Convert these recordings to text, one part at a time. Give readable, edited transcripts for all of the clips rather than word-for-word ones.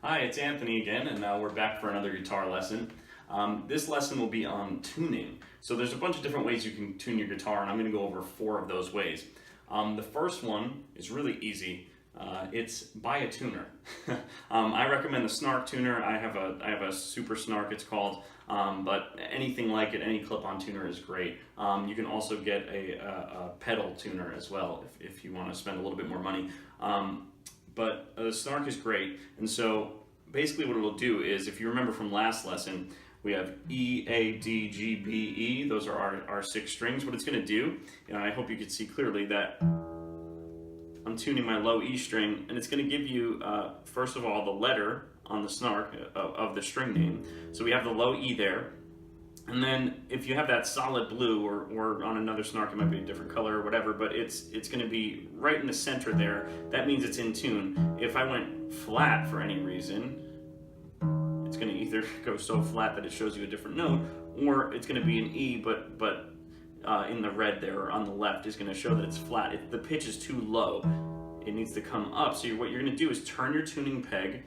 Hi, it's Anthony again, and we're back for another guitar lesson. This lesson will be on tuning. So there's a bunch of different ways you can tune your guitar, and I'm going to go over 4 of those ways. The first one is really easy. It's buy a tuner. I recommend the Snark tuner. I have a Super Snark, it's called, but anything like it, any clip-on tuner is great. You can also get a pedal tuner as well if you want to spend a little bit more money. But the Snark is great, and so basically what it will do is, if you remember from last lesson, we have E, A, D, G, B, E. Those are our 6 strings. What it's going to do, and I hope you can see clearly that I'm tuning my low E string, and it's going to give you, first of all, the letter on the Snark of the string name. So we have the low E there. And then if you have that solid blue, or on another Snark it might be a different color or whatever, but it's going to be right in the center there. That means it's in tune. If I went flat for any reason, it's going to either go so flat that it shows you a different note, or it's going to be an E, but in the red there or on the left is going to show that it's flat. If the pitch is too low, it needs to come up. So what you're going to do is turn your tuning peg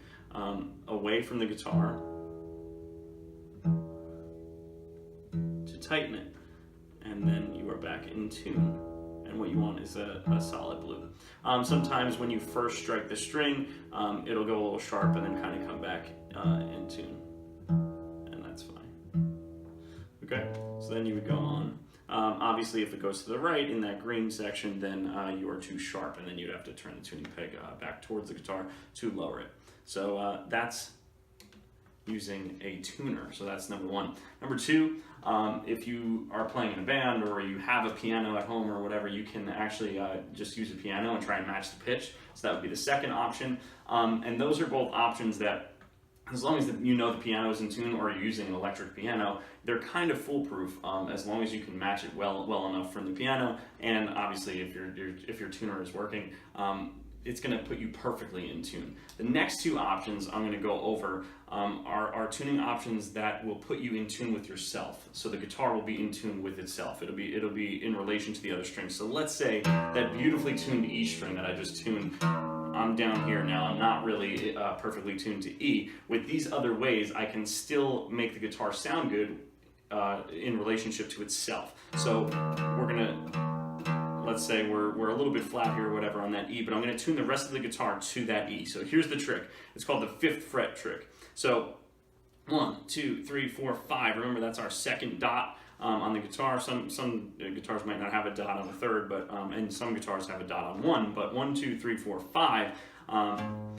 away from the guitar to tighten it, and then you are back in tune. And what you want is a solid blue. Sometimes when you first strike the string, it'll go a little sharp and then kind of come back in tune, and that's fine. Okay, so then you would go on. Obviously, if it goes to the right in that green section, then you are too sharp, and then you'd have to turn the tuning peg back towards the guitar to lower it. So that's using a tuner. So that's number 1. Number 2, if you are playing in a band or you have a piano at home or whatever, you can actually just use a piano and try and match the pitch. So that would be the second option. And those are both options that, as long as you know the piano is in tune, or you're using an electric piano, they're kind of foolproof as long as you can match it well enough from the piano. And obviously, if your tuner is working, it's going to put you perfectly in tune. The next 2 options I'm going to go over are tuning options that will put you in tune with yourself. So the guitar will be in tune with itself. It'll be in relation to the other strings. So let's say that beautifully tuned E string that I just tuned, I'm down here now. I'm not really perfectly tuned to E. With these other ways, I can still make the guitar sound good in relationship to itself. So we're gonna, let's say we're a little bit flat here or whatever on that E, but I'm going to tune the rest of the guitar to that E. So here's the trick. It's called the 5th fret trick. So 1, 2, 3, 4, 5. Remember, that's our second dot on the guitar. Some guitars might not have a dot on the 3rd, but and some guitars have a dot on 1. But 1, 2, 3, 4, 5. I'm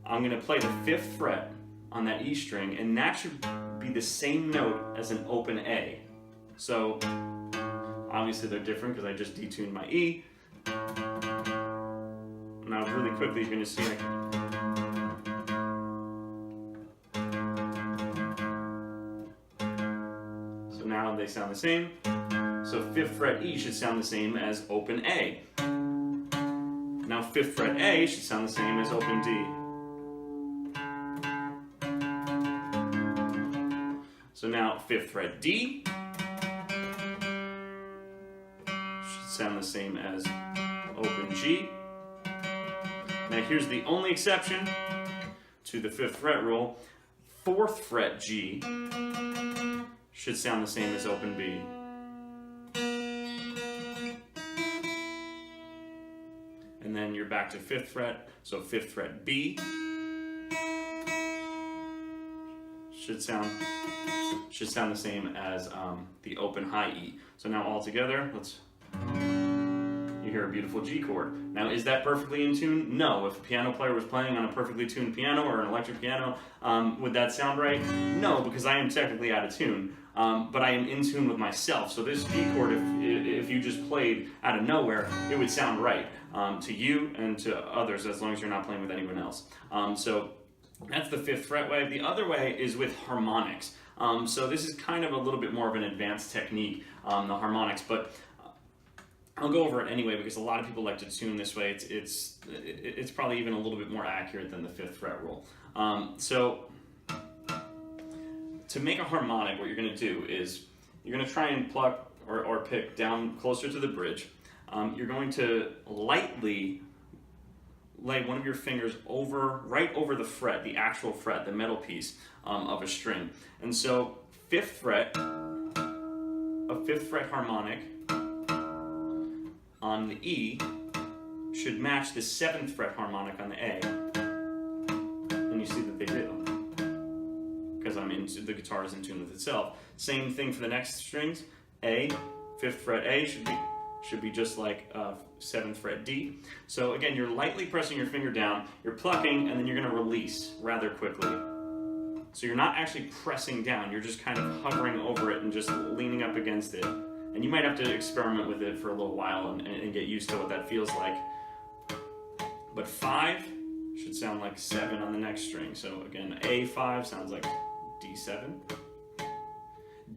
going to play the 5th fret on that E string, and that should be the same note as an open A. So obviously they're different because I just detuned my E. Now really quickly you're going to see so now they sound the same. So 5th fret E should sound the same as open A. Now 5th fret A should sound the same as open D. So now 5th fret D sound the same as open G. Now here's the only exception to the 5th fret rule. 4th fret G should sound the same as open B. And then you're back to 5th fret, so 5th fret B should sound the same as the open high E. So now all together, you hear a beautiful G chord. Now, is that perfectly in tune? No. If a piano player was playing on a perfectly tuned piano or an electric piano, would that sound right? No, because I am technically out of tune, but I am in tune with myself. So this G chord, if you just played out of nowhere, it would sound right to you and to others, as long as you're not playing with anyone else. So that's the 5th fret way. The other way is with harmonics. So this is kind of a little bit more of an advanced technique, the harmonics, but I'll go over it anyway because a lot of people like to tune this way. It's probably even a little bit more accurate than the 5th fret rule. So to make a harmonic, what you're going to do is you're going to try and pluck or pick down closer to the bridge. You're going to lightly lay one of your fingers right over the fret, the actual fret, the metal piece of a string. And so a 5th fret harmonic on the E should match the 7th fret harmonic on the A. And you see that they do, because the guitar is in tune with itself. Same thing for the next strings. A, 5th fret A should be just like 7th fret D. So again, you're lightly pressing your finger down, you're plucking, and then you're going to release rather quickly. So you're not actually pressing down, you're just kind of hovering over it and just leaning up against it. And you might have to experiment with it for a little while and get used to what that feels like. But 5 should sound like 7 on the next string. So again, A5 sounds like D7.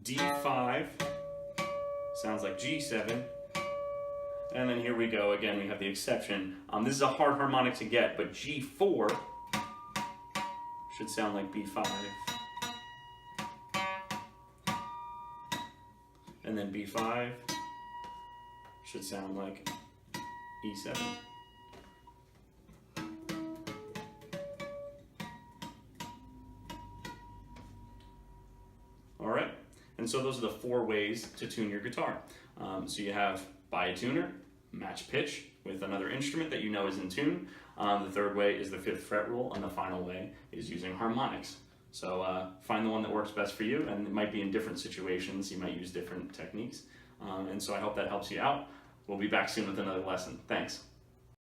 D5 sounds like G7. And then here we go again, we have the exception. This is a hard harmonic to get, but G4 should sound like B5. And then B5 should sound like E7. All right, and so those are the 4 ways to tune your guitar. So you have buy a tuner, match pitch with another instrument that you know is in tune. The 3rd way is the 5th fret rule, and the final way is using harmonics. So find the one that works best for you, and it might be in different situations. You might use different techniques. And so I hope that helps you out. We'll be back soon with another lesson. Thanks.